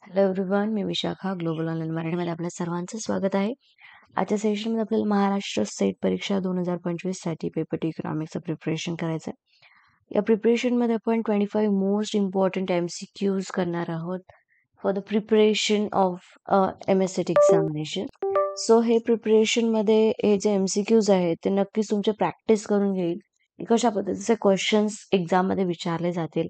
Hello everyone, मी Vishakha global online मराठीमध्ये आपल्या सर्वांचं स्वागत आहे. आजच्या सेशनमध्ये आपल्याला महाराष्ट्र स्टेट परीक्षा 2025साठी पेपर टू इकॉनॉमिक्सचं प्रिपरेशन करायचं आहे. या प्रिपरेशनमध्ये आपण 25 मोस्ट इम्पॉर्टंट MCQs करणार आहोत for the preparation of MSCT examination. So हे प्रिपरेशनमध्ये हे जे MCQs आहेत ते नक्कीच तुमचे प्रॅक्टिस करून घेईल की कशा पद्धतीचे क्वेश्चन्स एक्झाममध्ये विचारले जातील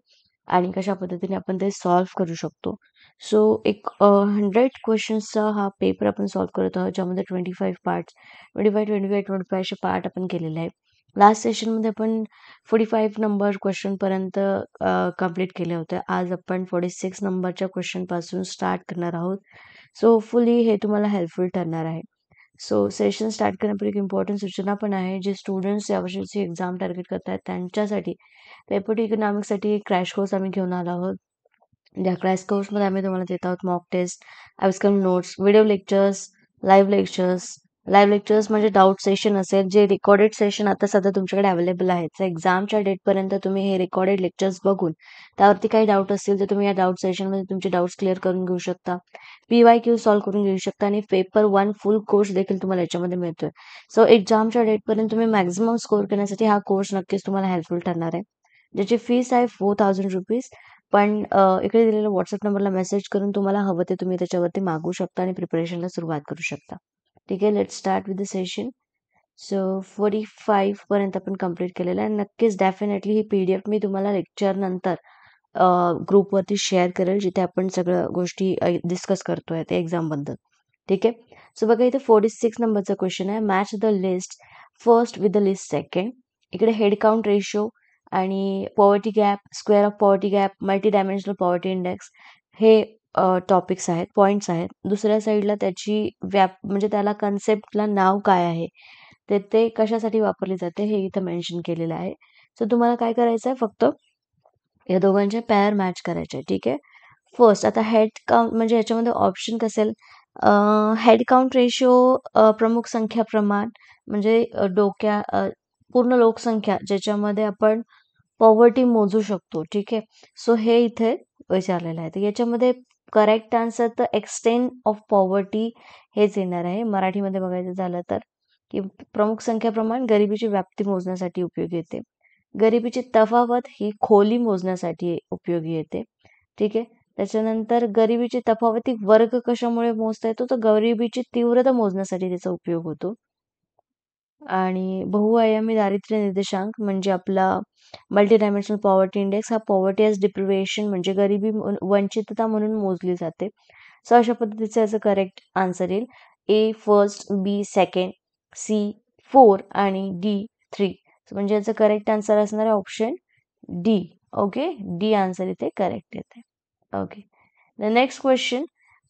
आणि कशा पद्धतीने आपण ते सॉल्व्ह करू शकतो. सो एक 100 क्वेश्चन्सचा हा पेपर आपण सॉल्व्ह करत आहोत, ज्यामध्ये 25 पार्ट्स 25 असे पार्ट आपण केलेले आहे. लास्ट सेशनमध्ये आपण 45 नंबर क्वेश्चनपर्यंत कंप्लीट केले होते. आज आपण 46 नंबरच्या क्वेश्चनपासून स्टार्ट करणार आहोत. सो होपफुली हे तुम्हाला हेल्पफुल ठरणार आहे. सो सेशन स्टार्ट करण्यापूर्वी एक इम्पॉर्टंट सूचना पण आहे. जे स्टुडंट्स यावर्षीची एक्झाम टार्गेट करत आहेत त्यांच्यासाठी पेपर टू इकॉनॉमिक्ससाठी एक क्रॅश कोर्स आम्ही घेऊन आलो आहोत. या क्रॅश कोर्समध्ये आम्ही तुम्हाला देत आहोत mock test, outcome notes, video lectures, live lectures म्हणजे डाऊट सेशन असेल, जे रेकॉर्डेड सेशन आता सध्या तुमच्याकडे अवेलेबल आहेत. तर एक्झामच्या डेटपर्यंत तुम्ही हे रेकॉर्डेड लेक्चर्स बघून त्यावरती काही डाऊट असतील तर तुम्ही या डाऊट सेशनमध्ये तुमचे डाऊट्स क्लिअर करून घेऊ शकता. PYQ सॉल्व्ह करून घेऊ शकता आणि पेपर 1 फुल कोर्स देखील तुम्हाला याच्यामध्ये मिळतोय. सो एक्झामच्या डेटपर्यंत तुम्ही मॅक्झिमम स्कोर करण्यासाठी हा कोर्स नक्कीच तुम्हाला हेल्पफुल ठरणार आहे. ज्याची फीस आहे 4000 रुपीज. पण इकडे दिलेल्या व्हॉट्सअप नंबरला मेसेज करून तुम्हाला हवं ते तुम्ही त्याच्यावरती मागू शकता आणि प्रिपरेशनला सुरुवात करू शकता. ठीक आहे, let start with the session. So 45 पर्यंत आपण कंप्लीट केलेलं आहे. नक्कीच डेफिनेटली ही PDF मी तुम्हाला लेक्चर नंतर ग्रुपवरती शेअर करेल, जिथे आपण सगळ्या गोष्टी डिस्कस करतोय ते एक्झामबद्दल. ठीक आहे. सो बघा, इथे 46 नंबरचा क्वेश्चन आहे. Match the list first with the list second. इकडे हेड काउंट रेशो आणि poverty gap, square of poverty gap, multi dimensional poverty index हे टॉपिक्स आहेत, पॉईंट्स आहेत. दुसऱ्या साईडला त्याची म्हणजे त्याला कन्सेप्टला नाव काय आहे, ते कशासाठी वापरली जाते हे इथं मेन्शन केलेलं आहे. सो तुम्हाला काय करायचं आहे, फक्त या दोघांचे पेअर मॅच करायचे. ठीक आहे. फर्स्ट आता हेड काउंट म्हणजे याच्यामध्ये ऑप्शन कसे हेड काउंट रेशिओ प्रमुख संख्या प्रमाण म्हणजे पूर्ण लोकसंख्या ज्याच्यामध्ये आपण पॉवर्टी मोजू शकतो. ठीक आहे. सो हे इथे विचारलेलं आहे. तर याच्यामध्ये करेक्ट आन्सर तर एक्सटेंट ऑफ पॉवर्टी हेच येणार आहे. मराठीमध्ये बघायचं झालं तर की प्रमुख संख्या प्रमाण गरिबीची व्याप्ती मोजण्यासाठी उपयोगी येते. गरिबीची तफावत ही खोली मोजण्यासाठी उपयोगी येते. ठीक आहे. त्याच्यानंतर गरिबीची तफावती वर्ग कशामुळे मोजता येतो, तर गरिबीची तीव्रता मोजण्यासाठी त्याचा उपयोग होतो. आणि बहुआयामी दारिद्र्य निर्देशांक म्हणजे आपला मल्टी डायमेन्शनल पॉवर्टी इंडेक्स, हा पॉवर्टी एज डिप्रिव्हेशन म्हणजे गरिबी वंचितता म्हणून मोजली जाते. सो अशा पद्धतीचं याचं करेक्ट आन्सर येईल. A first, B second, C 4 आणि D 3. म्हणजे याचं करेक्ट आन्सर असणार आहे option D. Okay, D answer इथे करेक्ट येते. Okay, the next question.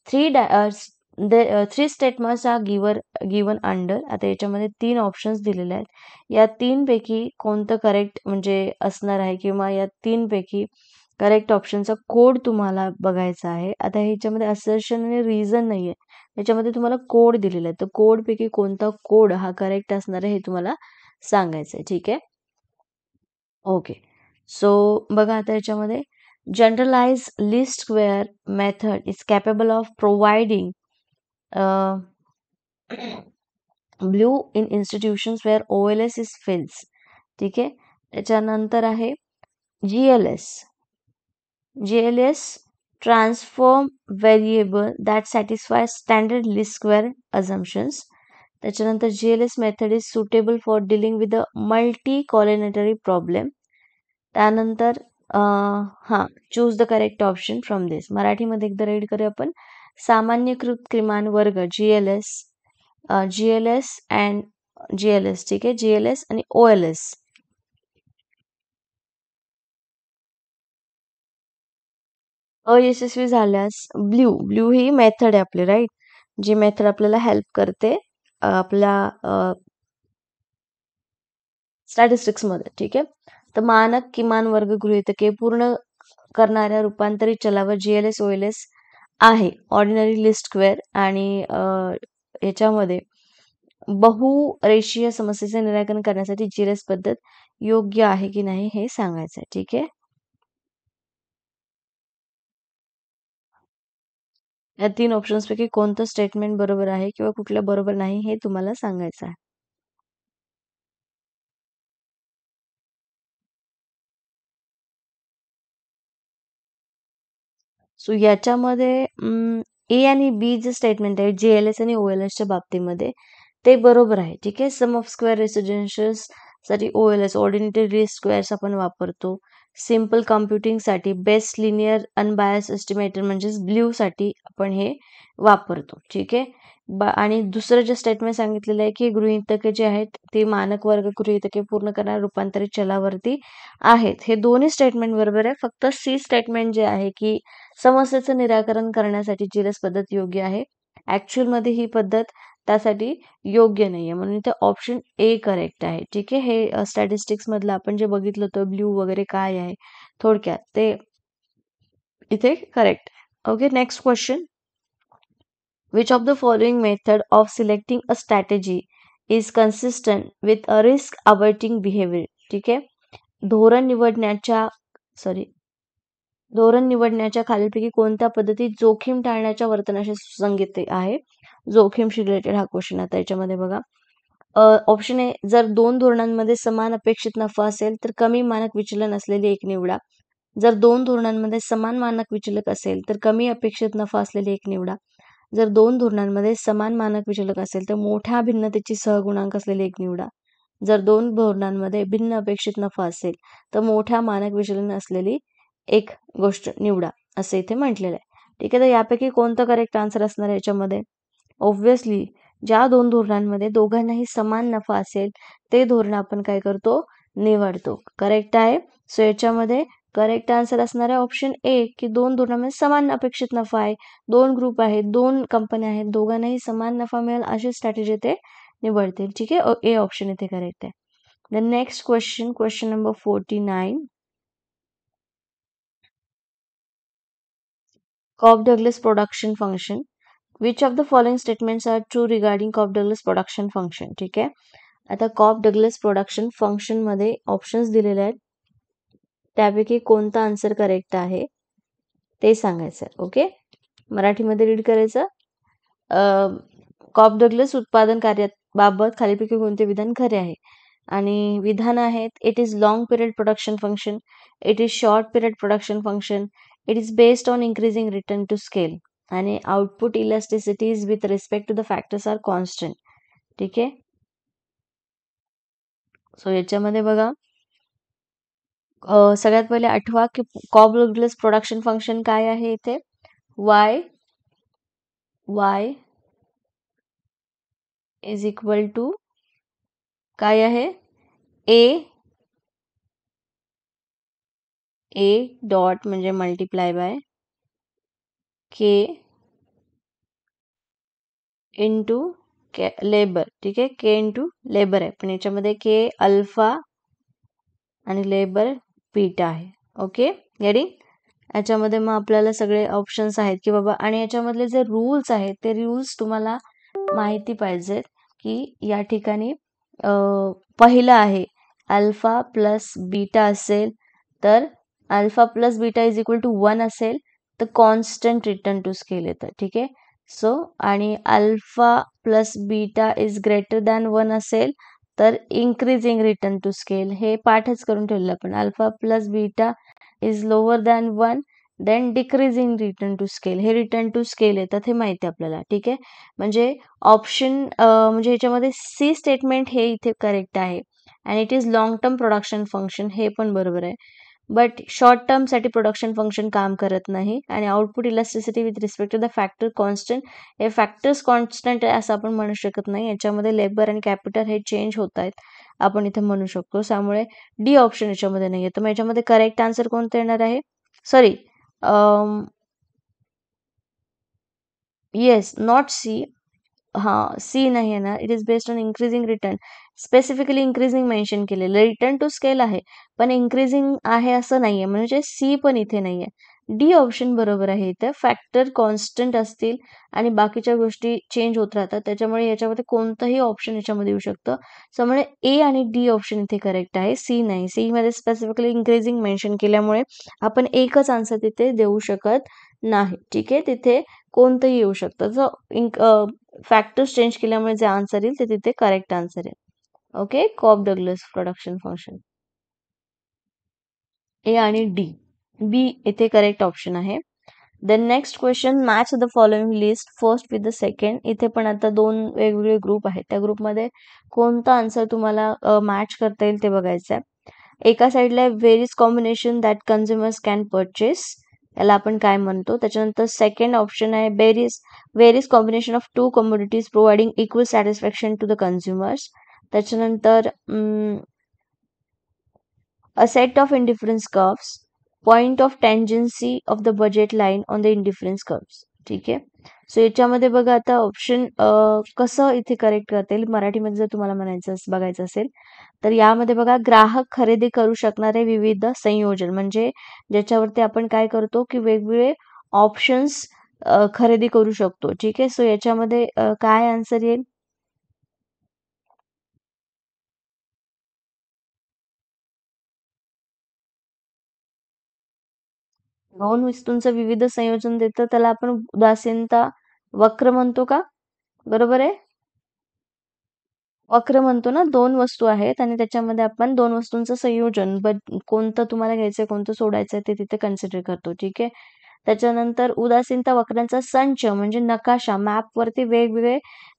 Three statements are given under. आता याच्यामध्ये 3 ऑप्शन्स दिलेले आहेत. या 3 पैकी कोणतं करेक्ट म्हणजे असणार आहे, किंवा या 3 पैकी करेक्ट ऑप्शनचा कोड तुम्हाला बघायचा आहे. आता ह्याच्यामध्ये असर्शन आणि रिझन नाहीये, याच्यामध्ये तुम्हाला कोड दिलेला आहे. तर कोड पैकी कोणता कोड हा करेक्ट असणार आहे हे तुम्हाला सांगायचं आहे. ठीक आहे. ओके, सो बघा, आता याच्यामध्ये generalize least square method is capable of providing BLUE in institutions where OLS is fails. ठीक आहे. त्याच्यानंतर आहे GLS transform variable that satisfy standard least square assumptions. त्याच्यानंतर GLS method is suitable for dealing with a multicollinearity problem. त्यानंतर choose the correct option from this. मराठीमध्ये एकदा read करूया आपण. सामान्यकृत किमान वर्ग GLS अँड GLS. ठीक आहे. GLS आणि OLS. अयशस्वी झाल्यास ब्ल्यू ही मेथड आहे आपली, राईट, जी मेथड आपल्याला हेल्प करते आपल्या स्टॅटिस्टिक्समध्ये. ठीक आहे. तर मानक किमान वर्ग गृहीतके पूर्ण करणाऱ्या रूपांतरित चलावर GLS OLS आहे. ऑर्डिनरी लिस्ट स्क्वेअर आणि याच्यामध्ये बहुरेषीय समस्येचे निराकरण करण्यासाठी GLS पद्धत योग्य आहे की नाही हे सांगायचं आहे. ठीक आहे. या 3 ऑप्शन्सपैकी कोणतं स्टेटमेंट बरोबर आहे किंवा कुठलं बरोबर नाही हे तुम्हाला सांगायचं आहे. सो याच्यामध्ये ए आणि बी जे स्टेटमेंट आहे JLS आणि OLSच्या बाबतीमध्ये ते बरोबर आहे. ठीक आहे. सम ऑफ स्क्वेअर रेसिडेन्शियल्स साठी OLS ऑर्डिनेटरी लीस्ट स्क्वेअर्स आपण वापरतो. सिम्पल कॉम्प्युटिंगसाठी बेस्ट लिनियर अनबायस एस्टिमेटर म्हणजेच ब्ल्यू साठी आपण हे वापरतो. ठीक आहे. आणि दुसरं जे स्टेटमेंट सांगितलेलं आहे की गृहीतके जे आहेत ते मानक वर्ग गृहीतके पूर्ण करणाऱ्या रूपांतरित चलावरती आहेत. हे दोन्ही स्टेटमेंट बरोबर आहे. फक्त सी स्टेटमेंट जे आहे की समस्येचं निराकरण करण्यासाठी जीरस पद्धत योग्य आहे. ॲक्च्युअलमध्ये ही पद्धत त्यासाठी योग्य नाहीये म्हणून इथे ऑप्शन ए करेक्ट आहे. ठीक आहे. हे स्टॅटिस्टिक्स मधलं आपण जे बघितलं होतं ब्ल्यू वगैरे काय आहे थोडक्यात ते इथे correct. Okay. Next question. Which of the following method of selecting a strategy is consistent with a risk averting behavior? ठीक आहे. धोरण निवडण्याच्या खालीलपैकी कोणत्या पद्धतीत जोखीम टाळण्याच्या वर्तनाशी सुसंगत आहे? जोखीमशी रिलेटेड हा क्वेश्चन आता याच्यामध्ये बघा. ऑप्शन ए, जर 2 धोरणांमध्ये समान अपेक्षित नफा असेल तर कमी मानक विचलन असलेली एक निवडा. जर 2 धोरणांमध्ये समान मानक विचलक असेल तर कमी अपेक्षित नफा असलेली एक निवडा. जर 2 धोरणांमध्ये समान मानक विचलक असेल तर मोठ्या भिन्नतेची सहगुणांक असलेली एक निवडा. जर 2 धोरणांमध्ये भिन्न अपेक्षित नफा असेल तर मोठ्या मानक विचलन असलेली एक गोष्ट निवडा असं इथे म्हटलेलं आहे. ठीक आहे. तर यापैकी कोणतं करेक्ट आन्सर असणार आहे याच्यामध्ये? ऑब्व्हियसली ज्या 2 धोरणांमध्ये दोघांनाही समान नफा असेल ते धोरण आपण काय करतो? निवडतो. करेक्ट आहे. सो याच्यामध्ये करेक्ट आन्सर असणार आहे ऑप्शन ए की 2 धोरणांमध्ये समान अपेक्षित नफा आहे. 2 ग्रुप आहेत, 2 कंपन्या आहेत, दोघांनाही समान नफा मिळेल अशी स्ट्रॅटेजी ते निवडतील. ठीक आहे. ए ऑप्शन इथे करेक्ट आहे. The next question, question number 49. Cobb-Douglas production function. Which of the following statements are true regarding Cobb-Douglas production function? ठीक आहे. आता Cobb-Douglas production function मध्ये ऑप्शन्स दिलेले आहेत. त्यापैकी कोणता आन्सर करेक्ट आहे ते सांगायचं. ओके. मराठीमध्ये रीड करायचं. Cobb-Douglas उत्पादन कार्याबाबत खालीलपैकी कोणते विधान खरे आहे? आणि विधान आहेत it is long period production function, it is short period production function, it is based on increasing return to scale आणि output elasticities with respect to the factors are constant. ठीक आहे. सो याच्यामध्ये बघा सगळ्यात पहिले आठवा की Cobb-Douglas प्रोडक्शन फंक्शन काय आहे इथे? y इज इक्वल टू काय आहे? ए डॉट म्हणजे multiply by K into labour. ठीक आहे. के इंटू लेबर आहे पण याच्यामध्ये के अल्फा आणि लेबर बीटा आहे. ओके. गेटिंग? याच्यामध्ये मग आपल्याला सगळे ऑप्शन्स आहेत की बाबा आणि याच्यामधले जे रूल्स आहेत ते रूल्स तुम्हाला माहिती पाहिजेत की या ठिकाणी पहिलं आहे अल्फा प्लस बीटा असेल तर alpha plus beta is equal to 1 असेल तर कॉन्स्टंट रिटर्न टू स्केल येतं. ठीक आहे. सो आणि alpha plus beta is greater than 1 असेल तर इन्क्रीजिंग रिटर्न टू स्केल. हे पाठच करून ठेवलं आपण. Alpha plus beta is lower than 1 then decreasing return to scale. हे रिटर्न टू स्केल येतात हे माहिती आपल्याला. ठीक आहे. म्हणजे ऑप्शन म्हणजे याच्यामध्ये सी स्टेटमेंट हे इथे करेक्ट आहे आणि it is long term production function हे पण बरोबर आहे. बट शॉर्ट टर्मसाठी प्रोडक्शन फंक्शन काम करत नाही आणि output elasticity with respect to the factor constant. हे फॅक्टर्स कॉन्स्टंट आहे असं आपण म्हणू शकत नाही. याच्यामध्ये लेबर आणि कॅपिटल हे चेंज होत आहेत आपण इथे म्हणू शकतो. त्यामुळे डी ऑप्शन याच्यामध्ये नाही आहे. तर मग याच्यामध्ये करेक्ट आन्सर कोणतं येणार आहे? Sorry yes not C. हां सी नाही येणार. It is based on increasing return. Specifically increasing mention केलेलं. रिटर्न टू स्केल आहे पण इन्क्रीजिंग आहे असं नाहीये म्हणजे सी पण इथे नाहीये. डी ऑप्शन बरोबर आहे. इथे फॅक्टर कॉन्स्टंट असतील आणि बाकीच्या गोष्टी चेंज होत राहतात त्याच्यामुळे याच्यामध्ये कोणतंही ऑप्शन याच्यामध्ये येऊ शकतं. त्यामुळे ए आणि डी ऑप्शन इथे करेक्ट आहे. सी नाही. सी मध्ये स्पेसिफिकली इन्क्रीजिंग मेन्शन केल्यामुळे आपण एकच आन्सर तिथे देऊ शकत नाही. ठीक आहे. तिथे कोणतंही येऊ शकतं. जो फॅक्टर्स चेंज केल्यामुळे जे आन्सर येईल ते तिथे करेक्ट आन्सर आहे. Okay. Cobb Douglas production function. A आणि डी. बी इथे करेक्ट ऑप्शन आहे. Then next question, match the following list first with the second. इथे पण आता दोन वेगवेगळे ग्रुप आहेत. त्या ग्रुपमध्ये कोणता आन्सर तुम्हाला मॅच करता येईल ते बघायचं आहे. एका साईडला various combination that consumers can purchase, याला आपण काय म्हणतो. त्याच्यानंतर सेकंड ऑप्शन आहे various combination of two commodities providing equal satisfaction to the consumers. त्याच्यानंतर a set of indifference curves, point of tangency of the budget line on the indifference curves. ठीक आहे. So याच्यामध्ये बघा आता ऑप्शन कसं इथे correct करता येईल मराठीमध्ये जर तुम्हाला बघायचं असेल तर यामध्ये बघा, ग्राहक खरेदी करू शकणारे विविध संयोजन, म्हणजे ज्याच्यावरती आपण काय करतो की वेगवेगळे ऑप्शन्स खरेदी करू शकतो. ठीक आहे. सो याच्यामध्ये काय आन्सर येईल. दोन वस्तूंचं विविध संयोजन देतं त्याला आपण उदासीनता वक्र म्हणतो का. बरोबर आहे. वक्र म्हणतो ना. दोन वस्तू आहेत आणि त्याच्यामध्ये आपण दोन वस्तूंचं संयोजन कोणतं तुम्हाला घ्यायचंय कोणतं सोडायचंय ते तिथे कन्सिडर करतो. ठीक आहे. त्याच्यानंतर उदासीनता वक्रांचा संच म्हणजे नकाशा, मॅप वरती वेगवेगळे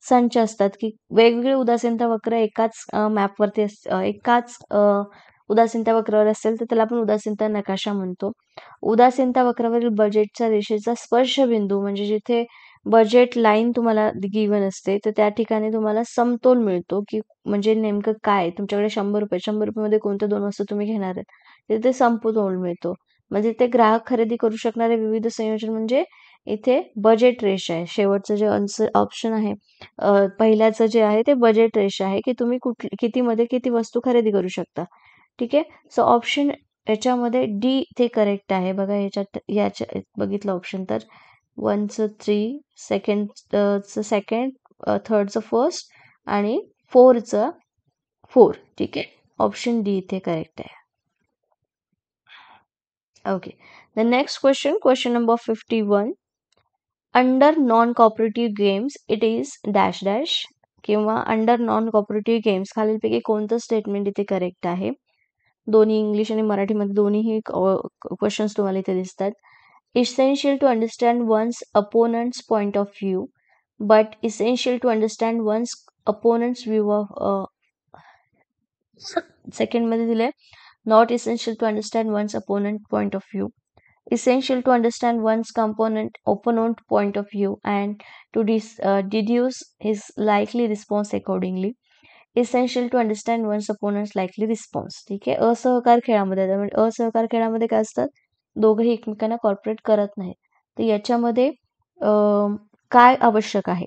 संच असतात की वेगवेगळे उदासीनता वक्र एकाच मॅप वरती एकाच उदासीनता वक्रावर असेल तर त्याला आपण उदासीनता नकाशा म्हणतो. उदासीनता वक्रावरील बजेटच्या रेषेचा स्पर्शबिंदू म्हणजे जिथे बजेट लाईन तुम्हाला गिवन असते तर त्या ठिकाणी तुम्हाला समतोल मिळतो की म्हणजे नेमकं काय तुमच्याकडे 100 मध्ये कोणत्या दोन वस्तू तुम्ही घेणार आहेत तिथे समतोल मिळतो. म्हणजे ते ग्राहक खरेदी करू शकणारे विविध संयोजन म्हणजे इथे बजेट रेषा आहे. शेवटचं जे ऑप्शन आहे पहिल्याचं जे आहे ते बजेट रेषा आहे की तुम्ही किती मध्ये किती वस्तू खरेदी करू शकता. ठीक आहे. सो ऑप्शन याच्यामध्ये डी ते करेक्ट आहे. बघा याच्या बघितलं ऑप्शन तर वनचं 3, सेकंड, थर्डचं फर्स्ट आणि फोरचं 4. ठीक आहे. ऑप्शन डी इथे करेक्ट आहे. Okay. The next question number 51. Under non cooperative games it is dash dash किंवा अंडर नॉन कॉपरेटिव्ह गेम्स खालीलपैकी कोणतं स्टेटमेंट इथे करेक्ट आहे. दोन्ही इंग्लिश आणि मराठीमध्ये दोन्हीही क्वेश्चन्स तुम्हाला इथे दिसतात. Essential to understand one's opponent's point of view, but essential to understand one's opponent's view of second मध्ये दिले not essential to understand one's opponent point of view, essential to understand one's opponent point of view and to deduce his likely response accordingly, essential to understand one's opponent's likely response. ठीक आहे. असहकार खेळामध्ये म्हणजे असहकार खेळामध्ये काय असतात दोघंही एकमेकांना कॉर्पोरेट करत नाहीत. तर याच्यामध्ये काय आवश्यक आहे.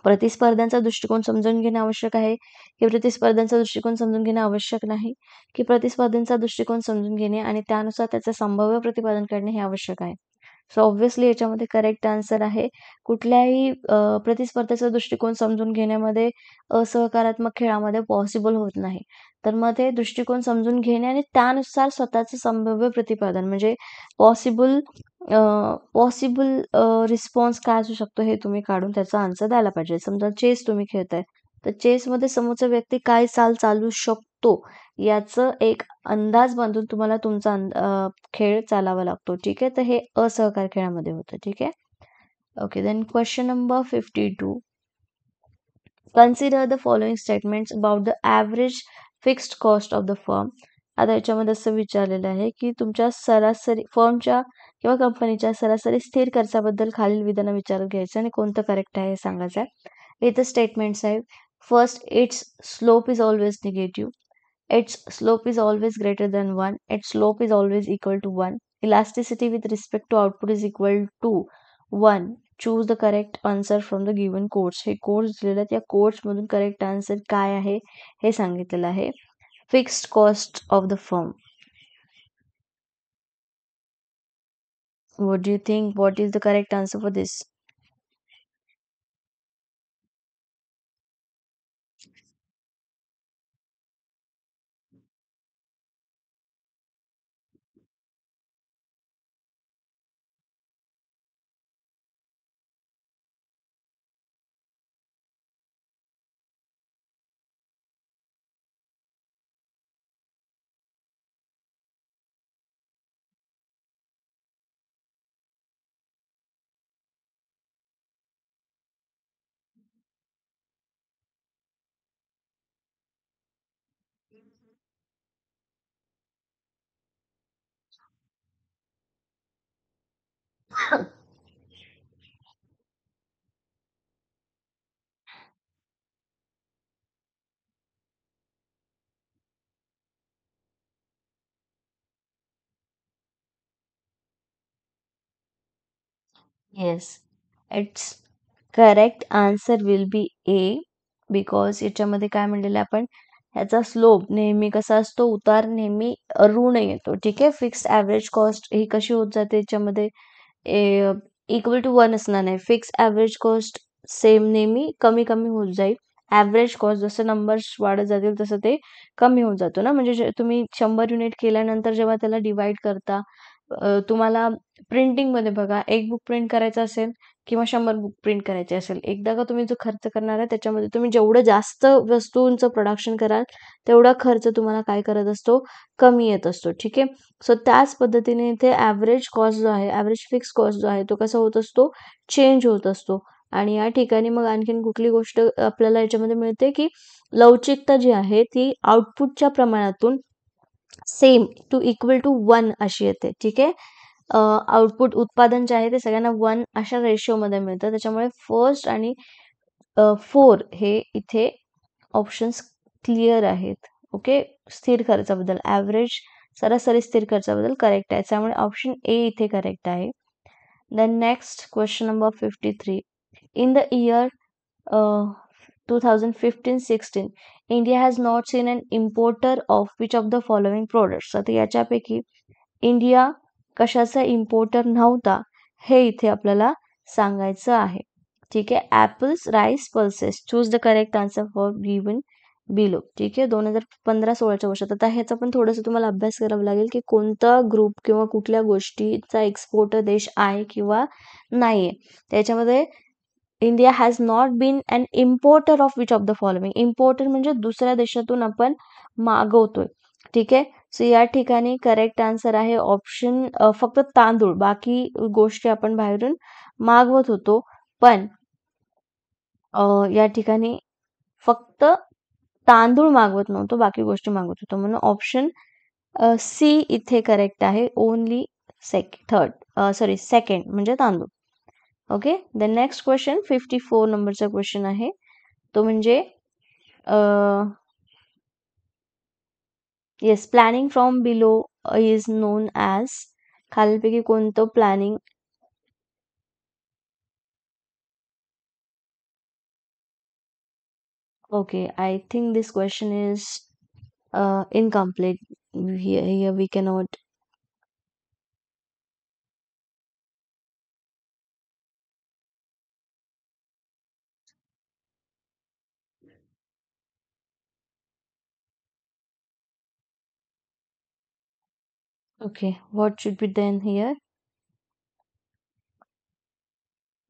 प्रतिस्पर्ध्यांचा दृष्टिकोन समजून घेणे आवश्यक आहे की प्रतिस्पर्ध्यांचा दृष्टिकोन समजून घेणे आवश्यक नाही की प्रतिस्पर्ध्यांचा दृष्टिकोन समजून घेणे आणि त्यानुसार त्याचे संभाव्य प्रतिपादन करणे हे आवश्यक आहे. सो ऑब्व्हियसली याच्यामध्ये करेक्ट आन्सर आहे कुठल्याही प्रतिस्पर्धेचा दृष्टिकोन समजून घेण्यामध्ये असहकारात्मक खेळामध्ये पॉसिबल होत नाही. तर मग ते दृष्टिकोन समजून घेणे आणि त्यानुसार स्वतःचं संभाव्य प्रतिपादन म्हणजे पॉसिबल पॉसिबल रिस्पॉन्स काय असू शकतो हे तुम्ही काढून त्याचा आन्सर द्यायला पाहिजे. समजा चेस तुम्ही खेळताय तर चेसमध्ये समोरचा व्यक्ती काय चाल चालू शकतो याचं एक अंदाज बांधून तुम्हाला तुमचा खेळ चालावा लागतो. ठीक आहे. तर हे असहकार खेळामध्ये होतं. ठीक आहे. Okay. Then question number 52. Consider the following statements about the average fixed cost of the firm. आता याच्यामध्ये असं विचारलेलं आहे की तुमच्या सरासरी फर्मच्या किंवा कंपनीच्या सरासरी स्थिर खर्चाबद्दल खालील विधान विचारात घ्यायचं आणि कोणतं करेक्ट आहे हे सांगायचं आहे. इथं स्टेटमेंट्स आहे. First, it's slope is always negative. Its slope is always greater than 1. Its slope is always equal to 1. Elasticity with respect to output is equal to 1. Choose the correct answer from the given quotes. हे course दिलेले आहेत. या कोर्समधून correct answer काय आहे हे सांगितलेलं आहे. Fixed cost of the firm. What do you think? What is the correct answer for this? Yes, it's correct answer will be A. Because याच्यामध्ये काय म्हणलेलं आहे आपण, ह्याचा स्लोप नेहमी कसा असतो, उतार नेहमी ऋण येतो. ठीक आहे, फिक्स्ड ॲव्हरेज कॉस्ट ही कशी होत जाते याच्यामध्ये, इक्वल टू वन असणार नाही. फिक्स ॲव्हरेज कॉस्ट सेम नेहमी कमी कमी होत जाईल. ॲव्हरेज कॉस्ट जसं नंबर्स वाढत जातील तसं ते कमी होत जातो ना. म्हणजे तुम्ही 100 युनिट केल्यानंतर जेव्हा त्याला डिवाइड करता, तुम्हाला प्रिंटिंगमध्ये बघा, एक बुक प्रिंट करायचं असेल किंवा 100 बुक प्रिंट करायचे असेल, एकदा का तुम्ही जो खर्च करणार आहे त्याच्यामध्ये तुम्ही जेवढं जास्त वस्तूंचं प्रोडक्शन कराल तेवढा खर्च तुम्हाला काय करत असतो, कमी येत असतो. ठीक आहे, सो त्याच पद्धतीने इथे ॲव्हरेज कॉस्ट जो आहे, ॲव्हरेज फिक्स कॉस्ट जो आहे तो कसा होत असतो, चेंज होत असतो. आणि या ठिकाणी मग आणखीन कुठली गोष्ट आपल्याला याच्यामध्ये मिळते की लवचिकता जी आहे ती आउटपुटच्या प्रमाणातून same to equal to one अशी येते. ठीक आहे, आउटपुट उत्पादन जे आहे ते सगळ्यांना वन अशा रेशोमध्ये मिळतं. त्याच्यामुळे फर्स्ट आणि फोर हे इथे ऑप्शन्स क्लिअर आहेत. ओके, स्थिर खर्चाबद्दल, ॲव्हरेज सरासरी स्थिर खर्चाबद्दल करेक्ट आहे. त्यामुळे ऑप्शन ए इथे करेक्ट आहे. Then next question number 53. In the year 2015-16, India has not seen an importer of which of the following products? आता याच्यापैकी इंडिया कशाचा इम्पोर्टर नव्हता हे इथे आपल्याला सांगायचं आहे. ठीक आहे, apples, rice, pulses. Choose the correct answer for given below. ठीक आहे, 2015-16च्या वर्षात. आता ह्याचा पण थोडंसं तुम्हाला अभ्यास करावा लागेल की कोणता ग्रुप किंवा कुठल्या गोष्टीचा एक्सपोर्टर देश आहे किंवा नाही आहे. त्याच्यामध्ये India has not been an importer of which of the following. Importer म्हणजे दुसऱ्या देशातून आपण मागवतोय. ठीक आहे, सो या ठिकाणी करेक्ट आन्सर आहे ऑप्शन, फक्त तांदूळ, बाकी गोष्टी आपण बाहेरून मागवत होतो. पण या ठिकाणी फक्त तांदूळ मागवत नव्हतो, बाकी गोष्टी मागवत होतो. म्हणून ऑप्शन सी इथे करेक्ट आहे. ओनली सेकंड म्हणजे तांदूळ. ओके, द नेक्स्ट क्वेश्चन 54 नंबरचा क्वेश्चन आहे. तो म्हणजे yes, planning from below is non as. खालीलपैकी कोणतं planning? Okay, I think this question is incomplete. Here we cannot. Okay, what should be done here?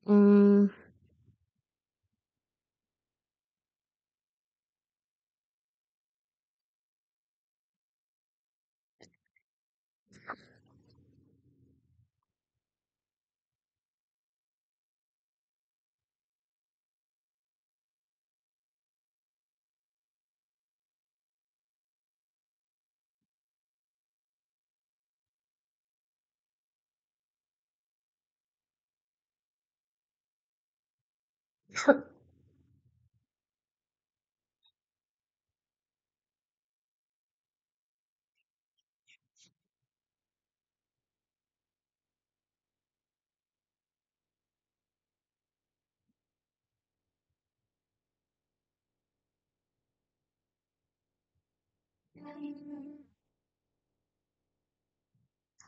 Mm,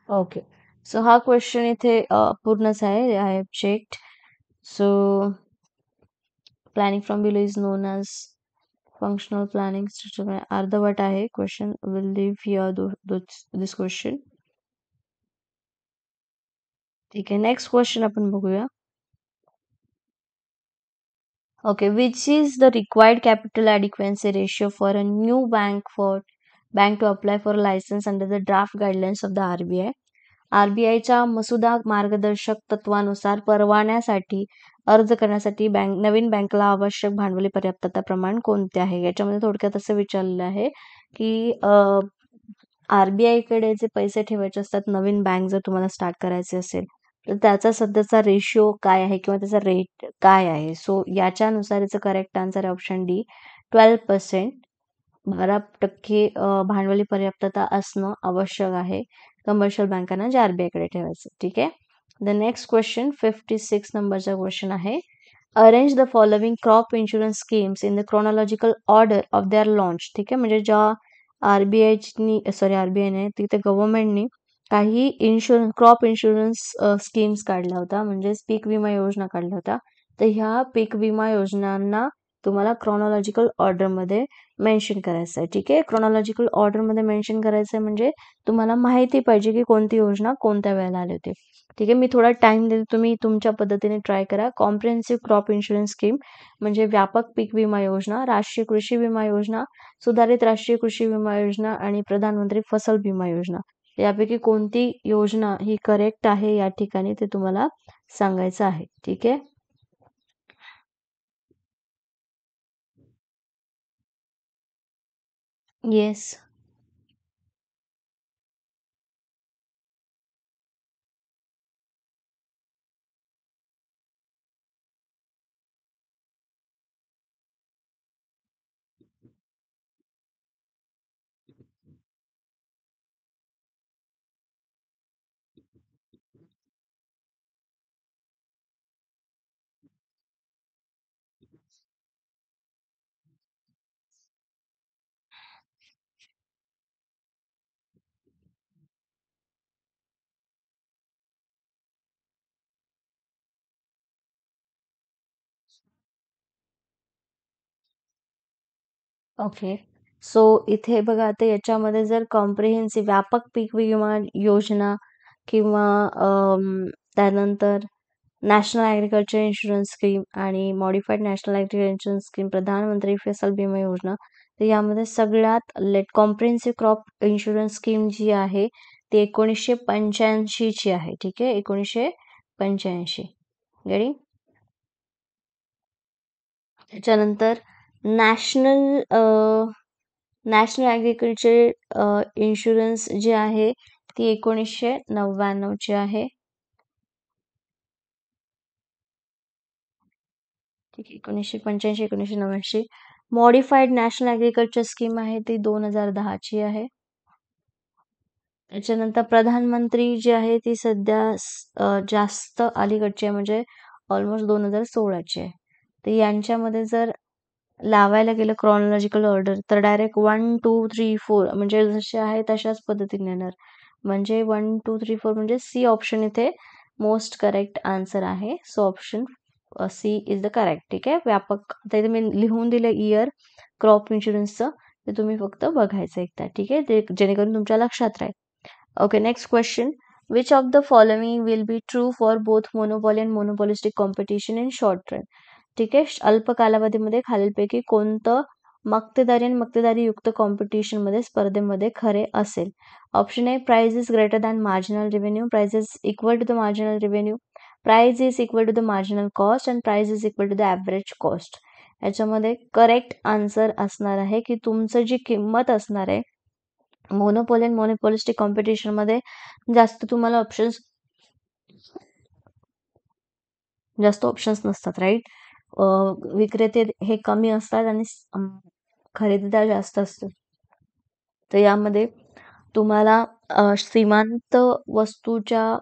okay. So हा question इथे पूर्णच आहे. I have checked. So planning from below is known as functional planning. अर्धवट आहे question. Will leave here this question. ठीक आहे, next question आपण बघूया. Okay, which is the required capital adequacy ratio for a new bank to apply for a license under the draft guidelines of the RBI? RBIच्या मसुदा मार्गदर्शक तत्वानुसार परवान्यासाठी अर्ज करण्यासाठी नवीन बँकला आवश्यक भांडवली पर्याप्तता प्रमाण कोणते आहे? याच्यामध्ये थोडक्यात असं विचारलेलं आहे की RBI कडे जे पैसे ठेवायचे असतात, नवीन बँक जर तुम्हाला स्टार्ट करायचे असेल तर त्याचा सध्याचा रेशिओ काय आहे किंवा त्याचा रेट काय आहे. सो याच्यानुसार याचं करेक्ट आन्सर आहे ऑप्शन डी 12%. 12% भांडवली पर्याप्तता असणं आवश्यक आहे कमर्शियल बँकांना जे RBI कडे ठेवायचं. ठीक आहे. द नेक्स्ट क्वेश्चन 56 नंबरचा क्वेश्चन आहे. Arrange the following crop insurance schemes in the chronological order of their launch. ठीक आहे. म्हणजे ज्या RBI ने तिथे गव्हर्नमेंटनी काही क्रॉप इन्शुरन्स स्कीम्स काढल्या होत्या, म्हणजेच पीक विमा योजना काढल्या होत्या. तर ह्या पीक विमा योजनांना तुम्हाला क्रोनॉलॉजिकल ऑर्डरमध्ये मेन्शन करायचं आहे. ठीक आहे. क्रोनॉलॉजिकल ऑर्डरमध्ये मेन्शन करायचं आहे म्हणजे तुम्हाला माहिती पाहिजे की कोणती योजना कोणत्या वेळेला आली होती. ठीक आहे. मी थोडा टाइम देते, तुम्ही तुमच्या पद्धतीने ट्राय करा. कॉम्प्रिहेन्सिव्ह क्रॉप इन्शुरन्स स्कीम म्हणजे व्यापक पीक विमा योजना, राष्ट्रीय कृषी विमा योजना, सुधारित राष्ट्रीय कृषी विमा योजना आणि प्रधानमंत्री फसल विमा योजना. यापैकी कोणती योजना ही करेक्ट आहे या ठिकाणी ते तुम्हाला सांगायचं आहे. ठीक आहे. येस. ओके. सो इथे बघा, आता याच्यामध्ये जर कॉम्प्रिहेन्सिव्ह व्यापक पीक विमा योजना किंवा त्यानंतर नॅशनल ॲग्रिकल्चर इन्शुरन्स स्कीम आणि modified national agriculture insurance scheme, प्रधानमंत्री फसल विमा योजना, तर यामध्ये सगळ्यात कॉम्प्रिहेन्सिव्ह क्रॉप इन्शुरन्स स्कीम जी आहे ती 1985 ची आहे. ठीक आहे. 1985. गेटिंग. त्याच्यानंतर नॅशनल नॅशनल ॲग्रिकल्चर इन्शुरन्स जी आहे ती 1999 ची आहे. ठीक आहे. 1985, 1989. मॉडिफाईड नॅशनल ॲग्रिकल्चर स्कीम आहे ती 2010 ची आहे. त्याच्यानंतर प्रधानमंत्री जी आहे ती सध्या जास्त अलीकडची आहे, म्हणजे ऑलमोस्ट 2016 ची आहे. तर यांच्यामध्ये जर लावायला गेलं क्रोनॉलॉजिकल ऑर्डर तर डायरेक्ट 1, 2, 3, 4 म्हणजे जसे आहे तशाच पद्धतीने येणार. म्हणजे 1, 2, 3, 4 म्हणजे सी ऑप्शन इथे मोस्ट करेक्ट आन्सर आहे. So option C is the correct. ठीक आहे. व्यापक, आता इथे मी लिहून दिलं इयर क्रॉप इन्शुरन्सचं, ते तुम्ही फक्त बघायचं एकदा. ठीक आहे. ते जेणेकरून तुमच्या लक्षात राहील. Okay, next question. Which of the following will be true for both monopoly and monopolistic competition in short run? ठीक आहे. अल्प कालावधीमध्ये खालीलपैकी कोणतं मक्तेदारी आणि मक्तेदारी युक्त कॉम्पिटिशन मध्ये स्पर्धेमध्ये खरे असेल? Option A, price is greater than marginal revenue, price is equal to the marginal revenue, price is equal to the marginal cost and price is equal to the average cost. याच्यामध्ये correct answer असणार आहे की तुमचं जी किंमत असणार आहे monopoly आणि monopolistic competition मध्ये जास्त तुम्हाला जास्त ऑप्शन्स नसतात, राईट. विक्रेते हे कमी असतात आणि खरेदीदार जास्त असतात. तर यामध्ये तुम्हाला सीमांत वस्तूच्या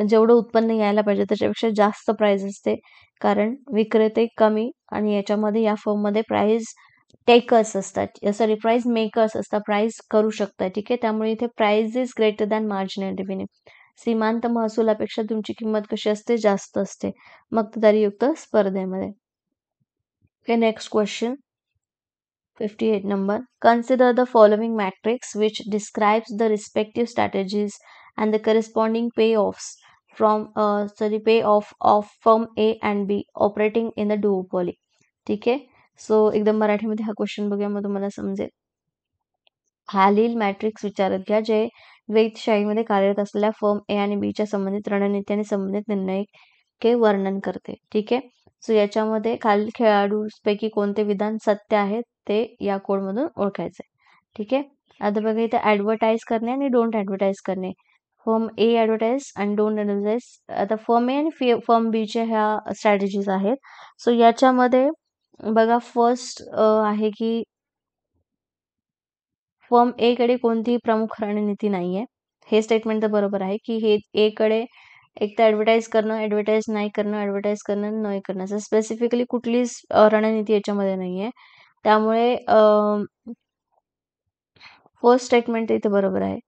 जेवढं उत्पन्न यायला पाहिजे त्याच्यापेक्षा जास्त प्राइस असते, कारण विक्रेते कमी आणि याच्यामध्ये या फर्ममध्ये प्राइस टेकर्स असतात, सॉरी प्राइस मेकर्स असतात, प्राइस करू शकतात. ठीक आहे. त्यामुळे इथे price is greater than marginal revenue. सीमांत महसुलापेक्षा तुमची किंमत कशी असते? जास्त असते मक्तेदारीयुक्त स्पर्धेमध्ये. Okay, next question 58 number. Consider the following matrix which describes the respective strategies and the corresponding payoffs payoff of firm A and B operating in the duopoly. ठीक आहे. सो एकदम मराठीमध्ये हा क्वेश्चन बघूया, मग तुम्हाला समजेल. खालील मॅट्रिक्स विचारत घ्या जे वेधशाहीमध्ये कार्यरत असलेल्या फर्म ए आणि बी च्या संबंधित रणनीती आणि संबंधित निर्णय वर्णन करते. ठीक आहे. सो याच्यामध्ये खालील खेळाडूंपैकी कोणते विधान सत्य आहेत ते या कोडमधून ओळखायचे. ठीक आहे. आता बघा इथे ऍडव्हर्टाईज करणे आणि डोंट ऍडव्हर्टाईज करणे. Firm A advertise and don't advertise. आता फर्म ए आणि फर्म बीच्या ह्या स्ट्रॅटेजीज आहेत. सो याच्यामध्ये बघा फर्स्ट आहे की फर्म ए कडे कोणतीही प्रमुख रणनीती नाहीये. हे स्टेटमेंट तर बरोबर आहे की हे ए कडे एक तर ॲडव्हर्टाइज करणं, ॲडव्हर्टाइज नाही करणं, ॲडव्हर्टाइज करणं, नाही करणं असं स्पेसिफिकली कुठलीच रणनीती याच्यामध्ये नाहीये. त्यामुळे फर्स्ट स्टेटमेंट इथे बरोबर आहे.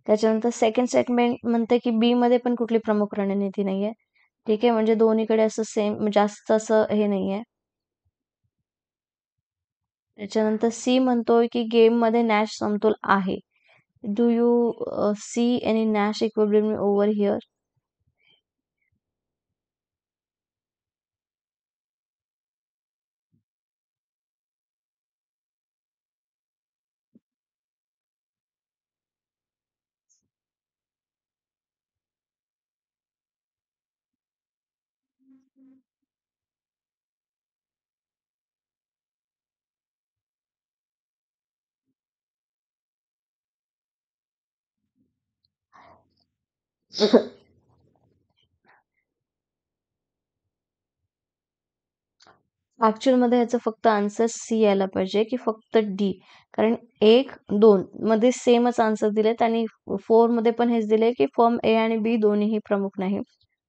त्याच्यानंतर सेकंड स्टेटमेंट म्हणते की बी मध्ये पण कुठली प्रमुख रणनीती नाहीये. ठीक आहे, म्हणजे दोन्हीकडे असं सेम जास्त असं हे नाहीये. त्याच्यानंतर सी म्हणतोय की गेम मध्ये नॅश समतोल आहे. Do you see any Nash equilibrium over here? Actual मध्ये ह्याचं फक्त आन्सर सी यायला पाहिजे की फक्त डी. कारण 1, 2 मध्ये सेमच आन्सर दिलेत आणि 4 मध्ये पण हेच दिले की फर्म ए आणि बी दोन्हीही प्रमुख नाही.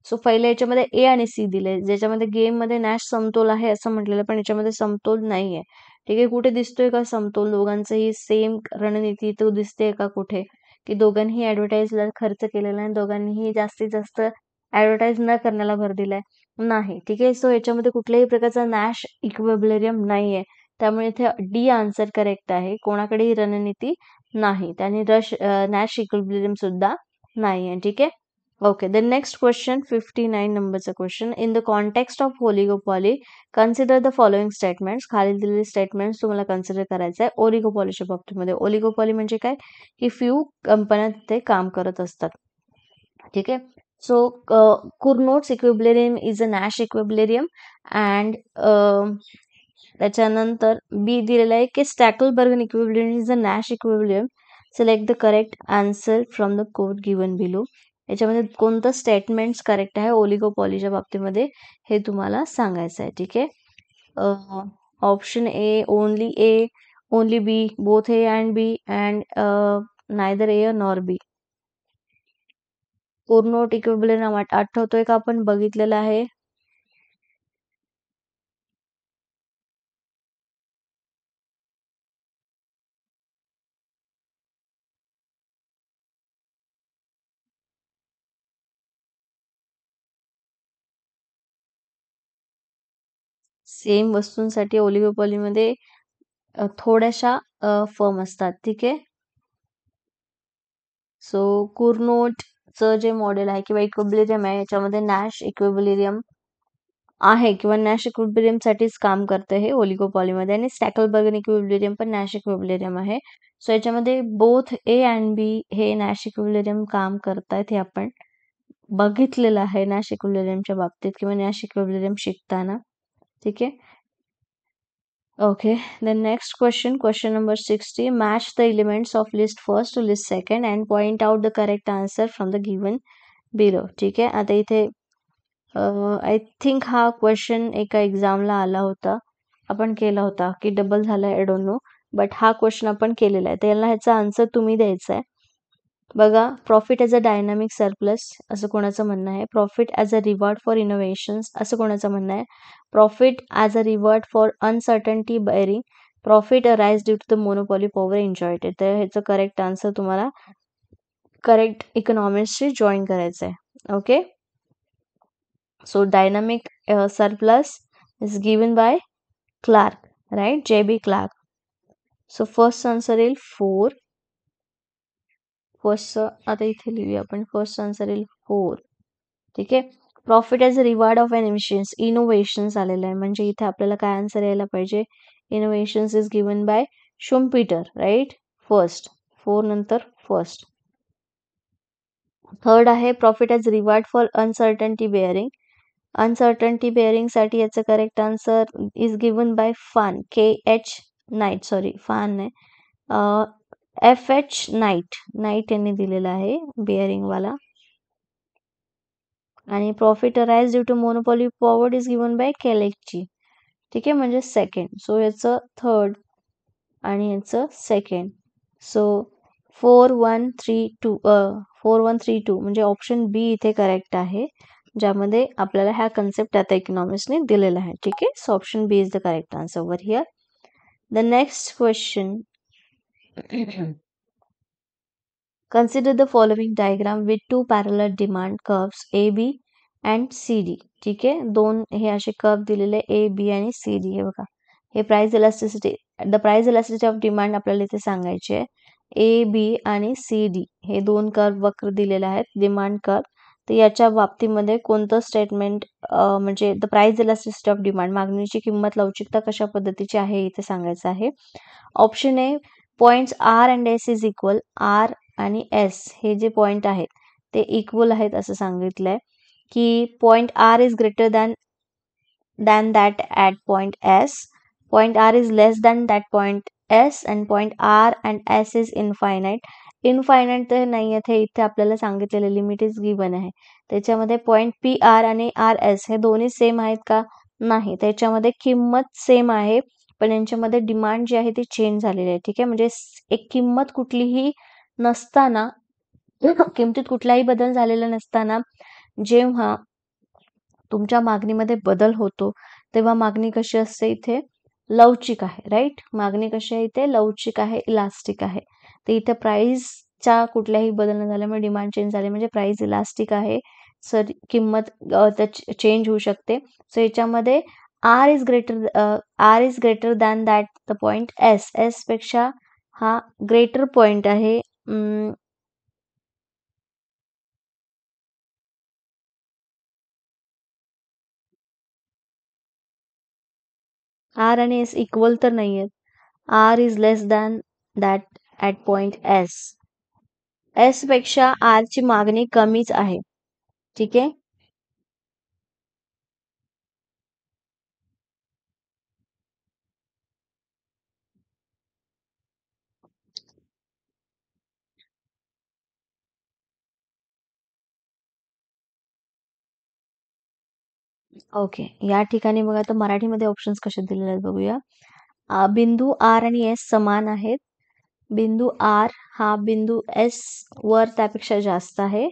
सो पहिल्या याच्यामध्ये ए आणि सी दिले, ज्याच्यामध्ये गेम मध्ये नॅश समतोल आहे असं म्हटलेलं, पण याच्यामध्ये समतोल नाहीये. ठीक आहे, कुठे दिसतोय का समतोल? दोघांचंही सेम रणनीती तो दिसते का कुठे? की दोघांनी ऍडव्हर्टाईजला खर्च केलेला आहे, दोघांनीही जास्तीत जास्त ऍडव्हर्टाईज न करण्याला भर दिलाय? नाही. ठीक आहे, सो याच्यामध्ये कुठल्याही प्रकारचा नॅश इक्विलिब्रियम नाहीये. त्यामुळे इथे डी आन्सर करेक्ट आहे. कोणाकडेही रणनीती नाही, त्याने नॅश इक्विलिब्रियम सुद्धा नाहीये. ठीक आहे. ओके, द नेक्स्ट क्वेश्चन 59 नंबरचा question. In the context of oligopoly consider the following statements. खालील दिलेले स्टेटमेंट्स तुम्हाला कन्सिडर करायचं आहे ओलिगोपॉलीच्या बाबतीमध्ये. ओलिगोपॉली म्हणजे काय की फ्यू कंपन्या ते काम करत असतात. ठीक आहे. So, Cournot's equilibrium is a Nash equilibrium and त्याच्यानंतर बी दिलेला आहे की स्टॅकलबर्गन equilibrium is a Nash equilibrium. Select the correct answer from the code given below. याच्यामध्ये कोणतं स्टेटमेंट्स करेक्ट आहे ओलिगोपॉलीच्या बाबतीमध्ये हे तुम्हाला सांगायचं आहे. ठीक आहे. Option A only B, both A and B and neither A nor B. Cournot equilibrium आठवतोय का? आपण बघितलेलं आहे. सेम वस्तूंसाठी ओलिगोपॉलीमध्ये थोड्याशा फर्म असतात. ठीक आहे. सो कुर्नोटचं जे मॉडेल आहे किंवा इक्विलिब्रियम आहे याच्यामध्ये नॅश इक्विलिब्रियम आहे किंवा नॅश इक्विलिब्रियम साठीच काम करतं हे ओलिगोपॉलीमध्ये. आणि स्टॅकलबर्गन इक्विलिब्रियम पण नॅश इक्विलिब्रियम आहे. सो याच्यामध्ये बोथ ए अँड बी हे नॅश इक्विलिब्रियम काम करतायत, हे आपण बघितलेलं आहे नॅश इक्विलिब्रियमच्या बाबतीत किंवा नॅश इक्विलिब्रियम शिकताना. ठीक आहे. Okay, the next question number 60. Match the elements of list first to list second and point out the correct answer from the given below. ठीक आहे. आता इथे आय थिंक हा क्वेश्चन एका एक्झामला आला होता, आपण केला होता की डबल झालाय, आय डोंट नो, बट हा क्वेश्चन आपण केलेला आहे. तर याला ह्याचा आन्सर तुम्ही द्यायचा आहे. बघा, profit as a dynamic surplus असं कोणाचं म्हणणं आहे. Profit as a reward for innovations असं कोणाचं म्हणणं आहे. Profit as a reward for uncertainty bearing. Profit arise due to the monopoly power enjoyed. तर ह्याचं करेक्ट आन्सर तुम्हाला करेक्ट इकॉनॉमिक्सशी जॉईन करायचं आहे. Okay, so dynamic surplus is given by Clark, right? J.B. Clark. So first answer येईल 4. First आता इथे लिहूया आपण. फर्स्ट आन्सर येईल 4. ठीक आहे. Profit as a reward of innovations आलेलं आहे, म्हणजे इथे आपल्याला काय आन्सर यायला पाहिजे. Innovations is given by Schumpeter, right? First 4 नंतर फर्स्ट. थर्ड आहे profit as reward for uncertainty bearing. Uncertainty bearing साठी याचं correct answer is given by Frank, KH Knight, sorry Frank नाही, FH नाईट, नाईट यांनी दिलेला आहे बेअरिंग वाला. आणि profit arise due to monopoly forward is given by Kalecki. ठीक आहे, म्हणजे सेकंड. सो याचं थर्ड आणि याचं सेकंड. सो 4132 4132 म्हणजे ऑप्शन बी इथे करेक्ट आहे, ज्यामध्ये आपल्याला ह्या कन्सेप्ट आता इकॉनॉमिक्सने दिलेला आहे. ठीक आहे, so option B is the correct answer over here. The next question. Consider the following diagram with two parallel demand curves AB and CD. ठीक आहे, दोन हे असे कर्व दिलेले A B आणि C D. हे बघा, हे price elasticity, the price elasticity of demand आपल्याला इथे सांगायचे आहे. A B आणि C D हे दोन कर्व वक्र दिलेले आहेत, डिमांड कर्व. तर याच्या बाबतीमध्ये कोणतं स्टेटमेंट म्हणजे the price elasticity of demand, मागणीची किंमत लवचिकता कशा पद्धतीची आहे इथे सांगायचं आहे. Option A, points R and S is equal. R आणि एस हे जे पॉइंट आहेत ते इक्वल आहेत असं सांगितलंय, की point R is greater than that at point S, point R is less than that point S, and point R and S is infinite. Infinite तर नाही आहेत, हे इथे आपल्याला सांगितलेलं लिमिट इज गिवन आहे. त्याच्यामध्ये पॉइंट पी आर आणि आर एस हे दोन्ही सेम आहेत का? नाही, त्याच्यामध्ये किंमत सेम आहे, पण यांच्यामध्ये डिमांड जी आहे ती चेंज झालेली आहे. ठीक आहे, म्हणजे एक किंमत कुठलीही नसताना, किमतीत कुठलाही बदल झालेला नसताना जेव्हा तुमच्या मागणीमध्ये बदल होतो, तेव्हा मागणी कशी असते इथे? लवचिक आहे. राईट, मागणी कशी आहे इथे? लवचिक आहे, इलास्टिक आहे. तर इथे प्राइसच्या कुठल्याही बदल न झाल्यामुळे डिमांड चेंज झाले म्हणजे प्राइस इलास्टिक आहे. सर किंमत चेंज होऊ शकते. सो याच्यामध्ये R is greater than that the point S, S पेक्षा हा ग्रेटर पॉइंट आहे. आर आणि एस इक्वल तर नाही आहेत. R is less than that at point S. S पेक्षा आर ची मागणी कमीच आहे. ठीक आहे, ओके. या ठिकाणी बघा, आता मराठीमध्ये ऑप्शन्स कसे दिलेले आहेत बघूया. बिंदू आर आणि एस समान आहेत. बिंदू आर हा बिंदू एस वर त्यापेक्षा जास्त आहे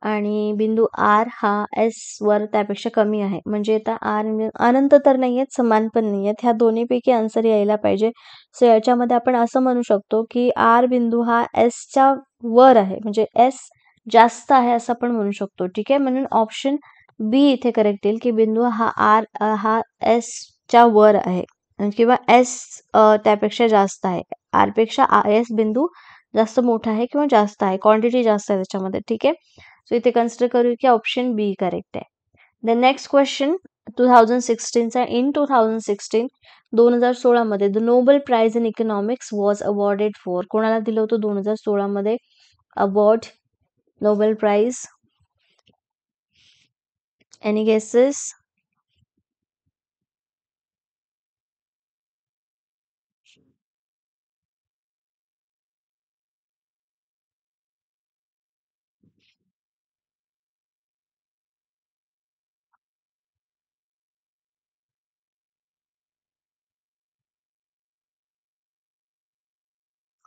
आणि बिंदू आर हा एस वर त्यापेक्षा कमी आहे. म्हणजे आता आर अनंत तर नाही आहेत, समान पण नाही आहेत. ह्या दोन्हीपैकी आन्सर यायला पाहिजे. सो याच्यामध्ये आपण असं म्हणू शकतो की आर बिंदू हा एसच्या वर आहे, म्हणजे एस जास्त आहे असं आपण म्हणू शकतो. ठीक आहे, म्हणून ऑप्शन बी इथे करेक्ट येईल, की बिंदू हा आर हा एस च्या वर आहे किंवा एस त्यापेक्षा जास्त आहे. आर पेक्षा एस बिंदू जास्त मोठा आहे किंवा जास्त आहे, क्वांटिटी जास्त आहे त्याच्यामध्ये. ठीक आहे, सो इथे कन्सिडर करू की ऑप्शन बी करेक्ट आहे. द नेक्स्ट क्वेश्चन 2016चा. इन 2016 मध्ये the Nobel prize in economics was awarded for. कोणाला दिलं होतं 2016 मध्ये award, Nobel prize? Any guesses?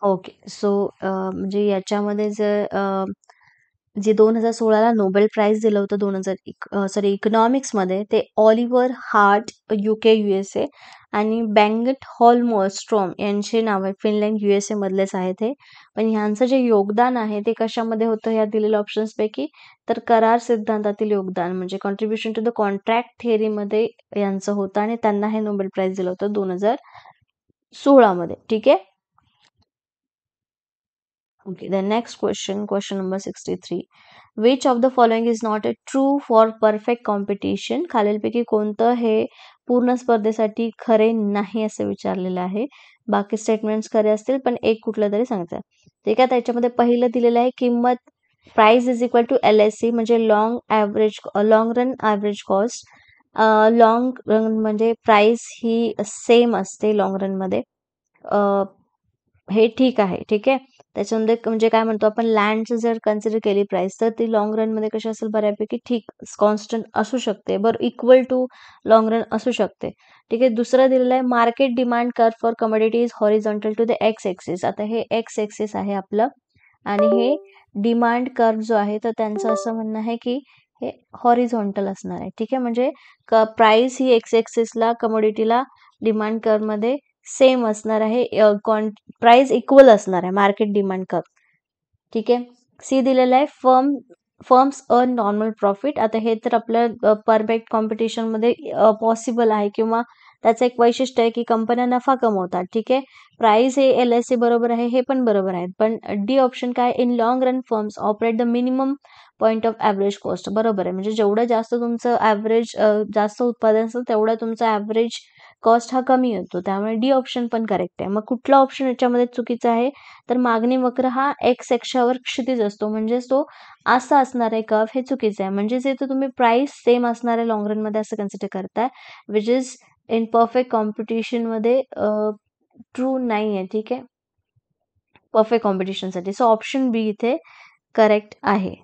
Okay, so म्हणजे याच्यामध्ये जर जे 2016ला नोबेल प्राइज दिलं होतं 2000 इकॉनॉमिक्समध्ये, ते ऑलिव्हर हार्ट UK USA आणि बँगट हॉलमस्ट्रॉम यांचे नाव आहे. फिनलँड USA मधलेच आहेत हे. पण ह्यांचं जे योगदान आहे ते कशामध्ये होतं ह्या दिलेल्या ऑप्शन्स पैकी? तर करार सिद्धांतातील योगदान म्हणजे कॉन्ट्रीब्युशन टू द कॉन्ट्रॅक्ट थेअरीमध्ये यांचं होतं आणि त्यांना हे नोबेल प्राइज दिलं होतं 2016 मध्ये. ठीक आहे, okay. The next question number 63. Which of the following is not a true for perfect competition? खालीलपैकी कोणतं हे पूर्ण स्पर्धेसाठी खरे नाही असं विचारलेलं आहे. बाकी स्टेटमेंट्स खरे असतील, पण एक कुठलं तरी सांगतात. ठीक आहे, त्याच्यामध्ये पहिलं दिलेलं आहे किंमत, price is equal to LSC म्हणजे long run average cost. Long run म्हणजे प्राइस ही सेम असते लॉंग रनमध्ये. हे ठीक आहे. ठीक आहे. त्याच्यामध्ये म्हणजे काय म्हणतो आपण, लँडचं जर कन्सिडर केली प्राइस, तर ती लाँग रनमध्ये कशी असेल, बऱ्यापैकी ठीक कॉन्स्टंट असू शकते. बरं, इक्वल टू लाँग रन असू शकते. ठीक आहे. दुसरं दिलेलं आहे, market demand curve for commodity is horizontal to the X axis. आता हे एक्स एक्सिस आहे आपलं, आणि हे डिमांड कर्व जो आहे, तर त्यांचं असं म्हणणं आहे की हे हॉरिझॉन्टल असणार आहे. ठीक आहे. म्हणजे प्राइस ही एक्स एक्सिसला, कमोडिटीला डिमांड कर्वमध्ये सेम असणार आहे. प्राइस इक्वल असणार आहे, मार्केट डिमांड कर्व. ठीक आहे. सी दिलेलं आहे, फर्म्स अर्न नॉर्मल प्रॉफिट. आता हे तर आपल्या परफेक्ट कॉम्पिटिशनमध्ये पॉसिबल आहे, किंवा त्याचं एक वैशिष्ट्य आहे की कंपन्या नफा कमवतात. ठीक आहे. प्राइस हे LIC बरोबर आहे, हे पण बरोबर आहे. पण डी ऑप्शन काय, in long run firms operate the minimum point of average cost. बरोबर आहे. म्हणजे जेवढं जास्त तुमचं ॲव्हरेज, जास्त उत्पादन असेल, तेवढा तुमचा ॲव्हरेज कॉस्ट हा कमी येतो. त्यामुळे डी ऑप्शन पण करेक्ट आहे. मग कुठला ऑप्शन याच्यामध्ये चुकीचा आहे, तर मागणी वक्र हा एक्स अक्षावर क्षितिज असतो, म्हणजेच तो असा असणार आहे कर्व, हे चुकीचं आहे. म्हणजेच इथं तुम्ही प्राइस सेम असणार आहे लॉंग रन मध्ये असं कन्सिडर करताय, which is in perfect competition मध्ये ट्रू नाही आहे. ठीक आहे. परफेक्ट कॉम्पिटिशनसाठी सो ऑप्शन बी इथे करेक्ट आहे.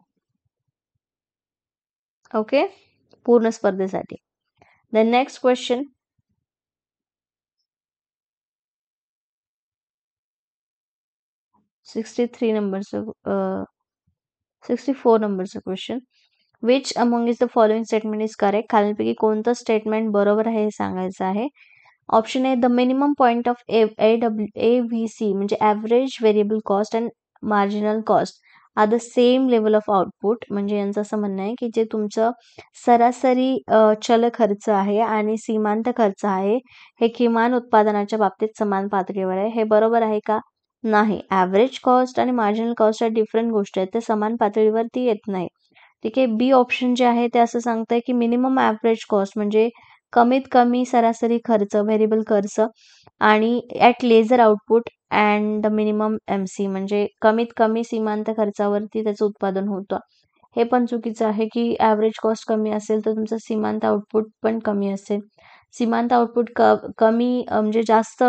ओके, पूर्ण स्पर्धेसाठी. द नेक्स्ट क्वेश्चन, 63 नंबरचं 64 नंबरचं question, which among is the following statement is correct. खालीलपैकी कोणतं स्टेटमेंट बरोबर आहे हे सांगायचं आहे. Option A, the minimum point of AVC म्हणजे average variable cost and marginal cost are the same level of output. म्हणजे यांचं असं म्हणणं आहे की जे तुमचं सरासरी चल खर्च आहे आणि सीमांत खर्च आहे, हे किमान उत्पादनाच्या बाबतीत समान पातळीवर आहे. हे बरोबर आहे का? नाही. ॲव्हरेज कॉस्ट आणि मार्जिनल कॉस्ट या डिफरंट गोष्टी आहेत, ते समान पातळीवरती येत नाही. ठीक आहे. बी ऑप्शन जे आहे ते असं सांगतंय की मिनिमम ॲव्हरेज कॉस्ट म्हणजे कमीत कमी सरासरी खर्च, व्हेरिएबल खर्च, आणि at laser output and minimum MC म्हणजे कमीत कमी सीमांत खर्चावरती त्याचं उत्पादन होतं. हे पण चुकीचं आहे की ॲव्हरेज कॉस्ट कमी असेल तर तुमचं सीमांत आउटपुट पण कमी असेल. सीमांत आउटपुट कमी म्हणजे जास्त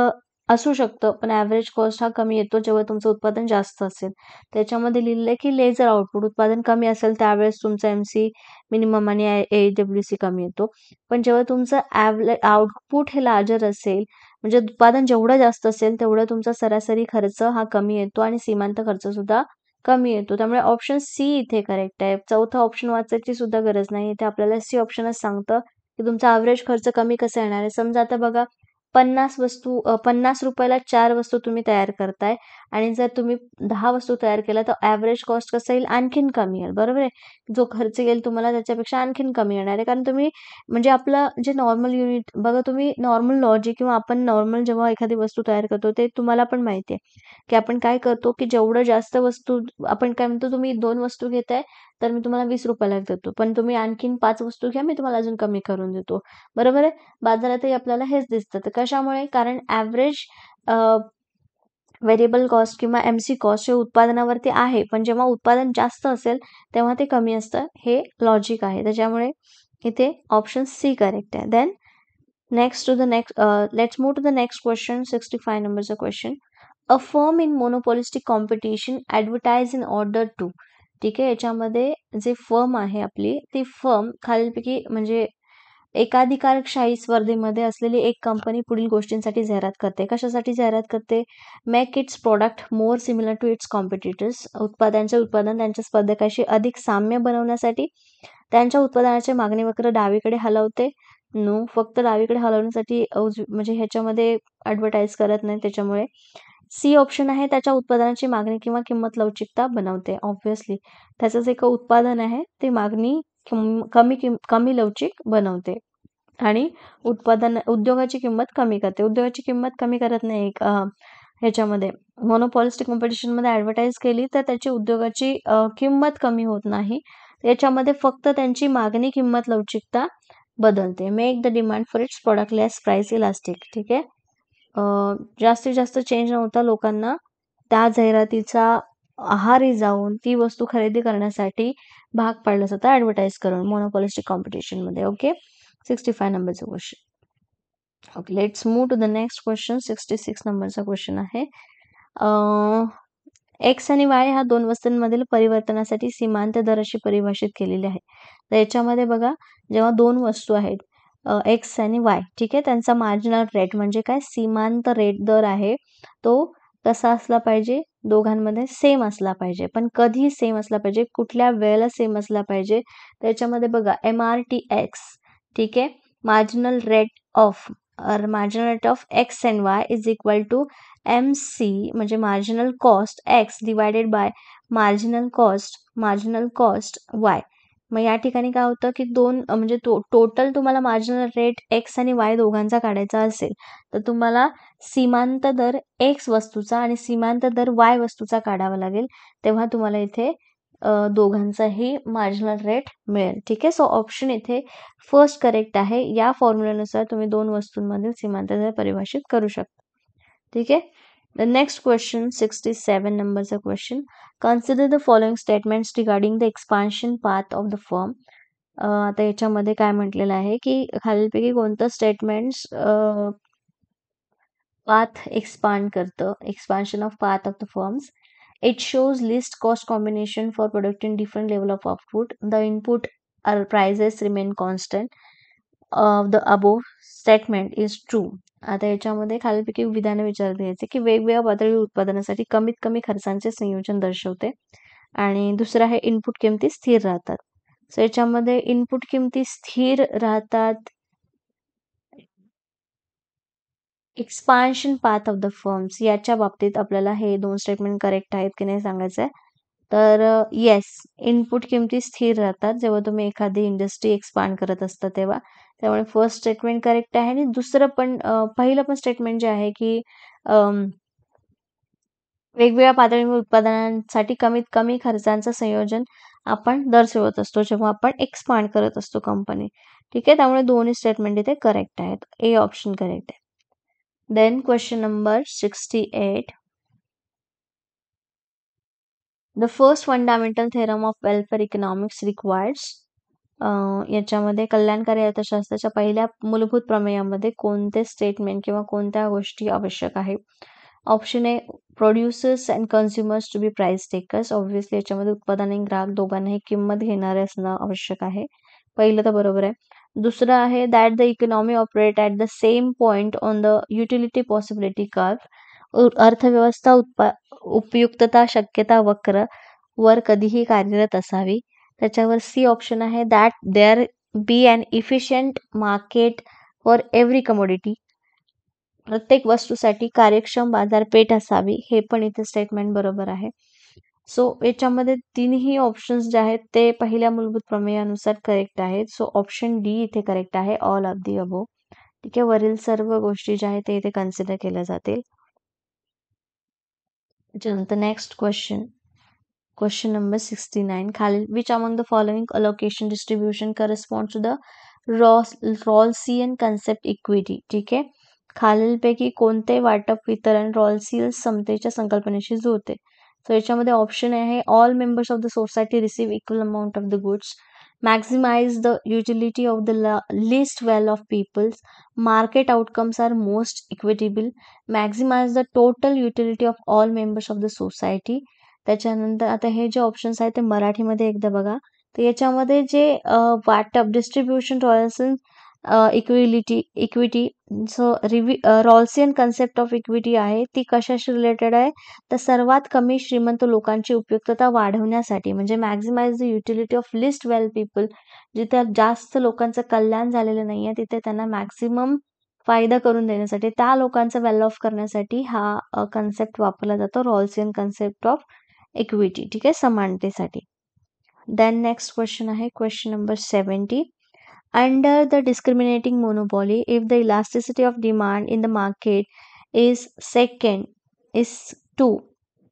असू शकतं, पण ॲव्हरेज कॉस्ट हा कमी येतो जेव्हा तुमचं उत्पादन जास्त असेल. त्याच्यामध्ये लिहिलं आहे की लेझर आउटपुट उत्पादन कमी असेल त्यावेळेस तुमचा MC मिनिमम आणि AWC कमी येतो. पण जेव्हा तुमचं आउटपुट हे लार्जर असेल, म्हणजे उत्पादन जेवढं जास्त असेल तेवढं तुमचा सरासरी खर्च हा कमी येतो आणि सीमांत खर्च सुद्धा कमी येतो. त्यामुळे ऑप्शन सी इथे करेक्ट आहे. चौथा ऑप्शन वाचायची सुद्धा गरज नाही. इथे आपल्याला सी ऑप्शनच सांगतं की तुमचा ॲव्हरेज खर्च कमी कसा येणार आहे. समजा आता बघा, 50 रुपयाला 4 वस्तू तुम्ही तयार करताय, आणि जर तुम्ही 10 वस्तू तयार केल्या तर ॲव्हरेज कॉस्ट कसं येईल, आणखीन कमी येईल. बरोबर आहे. जो खर्च येईल तुम्हाला त्याच्यापेक्षा आणखीन कमी येणार आहे, कारण तुम्ही म्हणजे आपलं जे नॉर्मल युनिट बघा, तुम्ही नॉर्मल लॉजिक किंवा आपण नॉर्मल जेव्हा एखादी वस्तू तयार करतो ते तुम्हाला पण माहिती आहे की आपण काय करतो की जेवढं जास्त वस्तू आपण काय म्हणतो, तुम्ही 2 वस्तू घेताय तर मी तुम्हाला 20 रुपयाला देतो, पण तुम्ही आणखीन 5 वस्तू घ्या, मी तुम्हाला अजून कमी करून देतो. बरोबर आहे. बाजारातही आपल्याला हेच दिसतं. तर कशामुळे, कारण ॲव्हरेज व्हेरिएबल कॉस्ट किंवा MC कॉस्ट हे उत्पादनावरती आहे, पण जेव्हा उत्पादन जास्त असेल तेव्हा ते कमी असतं. हे लॉजिक आहे. त्याच्यामुळे इथे ऑप्शन सी करेक्ट आहे. Then let's move to the next question, 65 नंबरचा question. A firm in monopolistic competition advertise in order to. ठीक आहे. याच्यामध्ये जे फर्म आहे आपली, ती फर्म खालीलपैकी म्हणजे एकाधिकारशाही स्पर्धेमध्ये असलेली एक कंपनी पुढील गोष्टींसाठी जाहिरात करते. कशासाठी जाहिरात करते? Make its product more similar to its competitors. उत्पादन त्यांच्या स्पर्धकाशी अधिक साम्य बनवण्यासाठी. त्यांच्या उत्पादनाचे मागणी वक्र डावीकडे हलवते. नो, फक्त डावीकडे हलवण्यासाठी म्हणजे ह्याच्यामध्ये ॲडव्हर्टाइज करत नाही. त्याच्यामुळे सी ऑप्शन आहे, त्याच्या उत्पादनाची मागणी किंवा किंमत लवचिकता बनवते. ऑब्व्हियसली त्याचंच एक उत्पादन आहे, ते मागणी कमी लवचिक बनवते आणि उद्योगाची किंमत कमी करते. उद्योगाची किंमत कमी करत नाही. ह्याच्यामध्ये मोनोपॉलिस्टिक कॉम्पिटिशनमध्ये ॲडव्हर्टाइज केली तर त्याची उद्योगाची किंमत कमी होत नाही. याच्यामध्ये फक्त त्यांची मागणी किंमत लवचिकता बदलते. Make the demand for its product less price elastic. ठीक आहे. जास्तीत जास्त चेंज नव्हता लोकांना त्या जाहिरातीचा आहारी जाऊन ती वस्तू खरेदी करण्यासाठी भाग पाडलं जातं ॲडव्हर्टाइज करून मोनोपॉलिस्टिक कॉम्पिटिशनमध्ये. ओके, 65 नंबरचा question. Okay, let's move to the next question. 66 नंबरचा क्वेश्चन आहे. एक्स आणि वाय ह्या दोन वस्तूंमधील परिवर्तनासाठी सीमांत दर अशी परिभाषित केलेली आहे. तर याच्यामध्ये बघा, जेव्हा दोन वस्तू आहेत एक्स आणि वाय, ठीक आहे, त्यांचा मार्जिनल रेट म्हणजे काय, सीमांत रेट दर आहे, तो कसा असला पाहिजे, दोघांमध्ये सेम असला पाहिजे. पण कधी सेम असला पाहिजे, कुठल्या वेळेला सेम असला पाहिजे, त्याच्यामध्ये बघा MRTX, ठीक आहे, marginal rate of X and Y is equal to MC म्हणजे marginal cost X divided by marginal cost Y. मग या ठिकाणी काय होतं की म्हणजे टोटल तुम्हाला मार्जिनल रेट एक्स आणि वाय दोघांचा काढायचा असेल तर तुम्हाला सीमांत दर एक्स वस्तूचा आणि सीमांत दर वाय वस्तूचा काढावा लागेल, तेव्हा तुम्हाला इथे दोघांचाही मार्जिनल रेट मिळेल. ठीक आहे, सो ऑप्शन इथे फर्स्ट करेक्ट आहे. या फॉर्म्युल्यानुसार तुम्ही दोन वस्तूंमधील सीमांत दर परिभाषित करू शकता. ठीक आहे. The next question, 67 नंबरचा question. Consider the following statements regarding the expansion path of the firm. आता याच्यामध्ये काय म्हटलेलं आहे की खालीलपैकी कोणतं स्टेटमेंट्स path expand करतं, expansion of path of the firms. It shows least cost combination for producing different level of output. The input prices remain constant. The above statement is true. आता याच्यामध्ये खालीलपैकी विधान विचारले घ्यायचे की वेगवेगळ्या पातळी उत्पादनासाठी कमीत कमी खर्चांचे संयोजन दर्शवते. आणि दुसरं आहे इनपुट किमती स्थिर राहतात. सो याच्यामध्ये इनपुट किमती स्थिर राहतात, expansion path of the firms याच्या बाबतीत आपल्याला हे दोन स्टेटमेंट करेक्ट आहेत की नाही सांगायचं आहे. तर येस, इनपुट किमती स्थिर राहतात जेव्हा तुम्ही एखादी इंडस्ट्री एक्सपांड करत असता तेव्हा. त्यामुळे फर्स्ट स्टेटमेंट करेक्ट आहे. आणि दुसरं पण पहिलं पण स्टेटमेंट जे आहे की वेगवेगळ्या पातळीवर उत्पादनांसाठी कमीत कमी खर्चांचं संयोजन आपण दर्शवत असतो जेव्हा आपण एक्सपांड करत असतो कंपनी. ठीक आहे, त्यामुळे दोन्ही स्टेटमेंट इथे करेक्ट आहेत. ए ऑप्शन करेक्ट आहे. Then question number 68. The first fundamental theorem of welfare economics requires याच्यामध्ये कल्याणकारी अर्थशास्त्राच्या पहिल्या मूलभूत प्रमेयामध्ये कोणते स्टेटमेंट किंवा कोणत्या गोष्टी आवश्यक आहे. Option A, producers and consumers to be price takers. Obviously याच्यामध्ये उत्पादन आणि ग्राहक दोघांनाही किंमत घेणारे असणं आवश्यक आहे. पहिलं तर बरोबर आहे. दुसरं आहे that the economy operate at the same point on the utility possibility curve. अर्थव्यवस्था उपयुक्तता शक्यता वक्र वर कधीही कार्यरत असावी. त्याच्यावर सी ऑप्शन आहे that there be an efficient market for every commodity. प्रत्येक वस्तूसाठी कार्यक्षम बाजारपेठ असावी. हे पण इथे स्टेटमेंट बरोबर आहे. सो याच्यामध्ये तिन्ही ऑप्शन्स जे आहेत ते पहिल्या मूलभूत प्रमेयानुसार करेक्ट आहेत. सो ऑप्शन डी इथे करेक्ट आहे, ऑल ऑफ दी अबो. ठीक आहे, वरील सर्व गोष्टी ज्या आहेत ते इथे कन्सिडर केल्या जातील. त्याच्यानंतर नेक्स्ट क्वेश्चन नंबर 69. खालील which among the following allocation distribution correspond to the Rawlsian concept equity. ठीक आहे, खालीलपैकी कोणते वाटप वितरण रॉल्सियन समतेच्या संकल्पनेशी जुळते. तर याच्यामध्ये ऑप्शन आहे all members of the society receive equal amount of the goods, maximize the utility of the least well of peoples, market outcomes are most equitable, maximize the total utility of all members of the society. त्याच्यानंतर आता हे जे options आहेत ते मराठीमध्ये एकदा बघा. तर याच्यामध्ये जे वाटप distribution Rawlsian equity Rawlsian concept of equity आहे ती कशाशी रिलेटेड आहे, तर सर्वात कमी श्रीमंत लोकांची उपयुक्तता वाढवण्यासाठी म्हणजे maximise the utility of list well people. जिथे जास्त लोकांचं कल्याण झालेलं नाहीये तिथे त्यांना मॅक्झिमम फायदा करून देण्यासाठी, त्या लोकांचा वेल ऑफ करण्यासाठी हा कन्सेप्ट वापरला जातो, रॉल्सियन कन्सेप्ट ऑफ इक्विटी. ठीक आहे, समानतेसाठी. देन नेक्स्ट क्वेश्चन आहे question number 70. Under the discriminating monopoly, if the elasticity of demand in the market is 2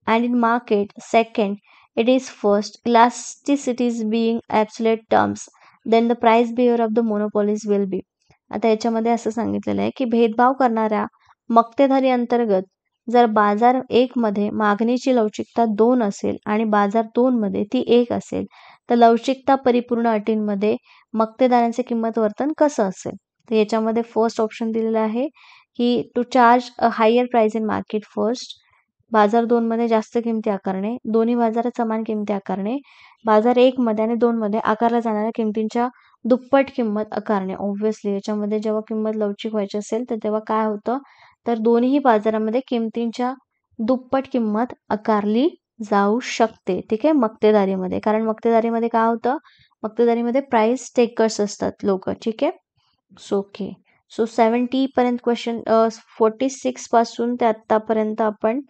and in market second it is first, elasticities being absolute terms, then the price bearer of the monopolies will be. आता याच्यामध्ये असं सांगितलेलं आहे की भेदभाव करणाऱ्या मक्तेदारी अंतर्गत जर बाजार 1 मध्ये मागणीची लवचिकता 2 असेल आणि बाजार 2 मध्ये ती 1 असेल तर लवचिकता परिपूर्ण अटींमध्ये मक्तेदारांचे किंमत वर्तन कसं असेल. तर याच्यामध्ये फर्स्ट ऑप्शन दिलेलं आहे की to charge a higher price in market first, बाजार 2 मध्ये जास्त किमती आकारणे, दोन्ही बाजारात समान किमती आकारणे, बाजार 1 मध्ये आणि 2 मध्ये आकारल्या जाणाऱ्या किमतींच्या दुप्पट किंमत आकारणे. ऑब्व्हियसली याच्यामध्ये जेव्हा किंमत लवचिक व्हायची असेल तर तेव्हा काय होतं, तर दोन्ही बाजारामध्ये किमतींच्या दुप्पट किंमत आकारली जाऊ शकते. ठीक आहे, मक्तेदारीमध्ये. कारण मक्तेदारीमध्ये काय होतं, मक्तेदारीमध्ये प्राइस टेकर्स असतात लोक. ठीक आहे. So okay. सो 70 पर्यंत क्वेश्चन, 46 पासून ते आतापर्यंत आपण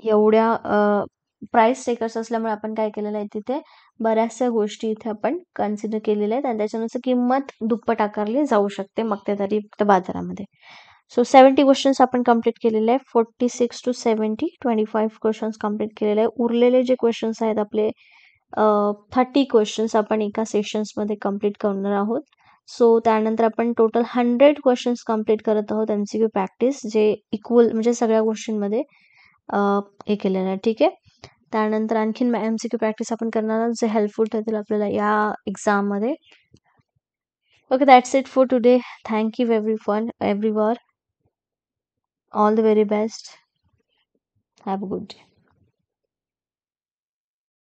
एवढ्या प्राइस टेकर्स असल्यामुळे आपण काय केलेलं आहे, तिथे बऱ्याचशा गोष्टी इथे आपण कन्सिडर केलेल्या आहेत आणि त्याच्यानुसार किंमत दुप्पट आकारली जाऊ शकते मक्तेदारी बाजारामध्ये. सो 70 क्वेश्चन्स आपण कंप्लीट केलेले आहे. 46 to 70 25 क्वेश्चन्स कंप्लीट केलेले आहे. उरलेले जे क्वेश्चन्स आहेत आपले 30 क्वेश्चन्स आपण एका सेशन्समध्ये कंप्लीट करणार आहोत. सो त्यानंतर आपण टोटल 100 क्वेश्चन्स कंप्लीट करत आहोत MCQ प्रॅक्टिस, जे इक्वल म्हणजे सगळ्या गोष्टींमध्ये हे केलेलं आहे. ठीक आहे. त्यानंतर आणखीन MCQ प्रॅक्टिस आपण करणार आहोत, जे हेल्पफुल ठरतील आपल्याला या एक्झाममध्ये. Okay, that's it for today. Thank you everyone. All the very best. Have a good day.